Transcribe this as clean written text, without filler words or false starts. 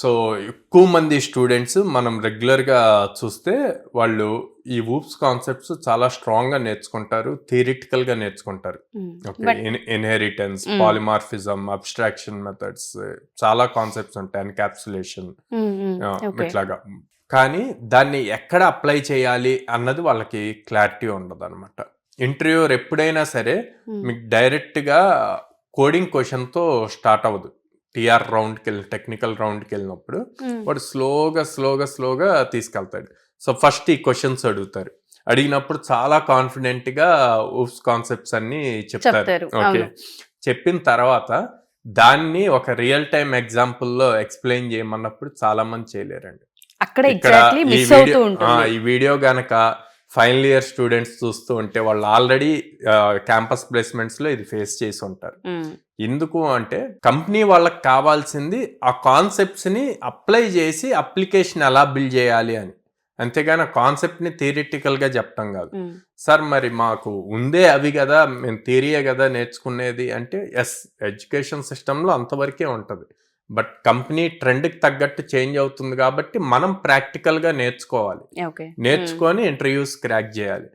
So ఎక్కువ మంది students మనం రెగ్యులర్గా చూస్తే వాళ్ళు ఈ ఊప్స్ కాన్సెప్ట్స్ చాలా స్ట్రాంగ్గా నేర్చుకుంటారు, థియరిటికల్గా నేర్చుకుంటారు. Okay, but inheritance, polymorphism, abstraction methods, చాలా కాన్సెప్ట్స్ ఉంటాయి, ఎన్కాప్సులేషన్, ఓకే. ఇట్లాగా. కానీ దాన్ని ఎక్కడ అప్లై చేయాలి అన్నది వాళ్ళకి క్లారిటీ ఉండదు అనమాట. ఇంటర్వ్యూర్ ఎప్పుడైనా సరే మీకు డైరెక్ట్గా కోడింగ్ క్వశ్చన్తో స్టార్ట్ అవ్వదు. టిఆర్ రౌండ్కి వెళ్ళి టెక్నికల్ రౌండ్కి వెళ్ళినప్పుడు వాడు స్లోగా తీసుకెళ్తాడు. సో ఫస్ట్ ఈ క్వశ్చన్స్ అడుగుతారు. అడిగినప్పుడు చాలా కాన్ఫిడెంట్గా ఊప్స్ కాన్సెప్ట్స్ అన్ని చెప్తారు. ఓకే, చెప్పిన తర్వాత దాన్ని ఒక రియల్ టైమ్ ఎగ్జాంపుల్లో ఎక్స్ప్లెయిన్ చేయమన్నప్పుడు చాలా మంది చేయలేరండి. అక్కడ ఇక్కడ ఈ వీడియో గనక ఫైనల్ ఇయర్ స్టూడెంట్స్ చూస్తూ ఉంటే వాళ్ళు ఆల్రెడీ క్యాంపస్ ప్లేస్మెంట్స్ లో ఇది ఫేస్ చేసి ఉంటారు. ఎందుకు అంటే కంపెనీ వాళ్ళకి కావాల్సింది ఆ కాన్సెప్ట్స్ ని అప్లై చేసి అప్లికేషన్ ఎలా బిల్డ్ చేయాలి అని, అంతేగాని కాన్సెప్ట్ ని థియరిటికల్ గా చెప్పడం కాదు. సార్ మరి మాకు ఉందే అవి కదా, మేము థియరీయే కదా నేర్చుకునేది అంటే, ఎస్, ఎడ్యుకేషన్ సిస్టంలో అంతవరకే ఉంటుంది. బట్ కంపెనీ ట్రెండ్కి తగ్గట్టు చేంజ్ అవుతుంది కాబట్టి మనం ప్రాక్టికల్గా నేర్చుకోవాలి, నేర్చుకొని ఇంటర్వ్యూస్ క్రాక్ చేయాలి.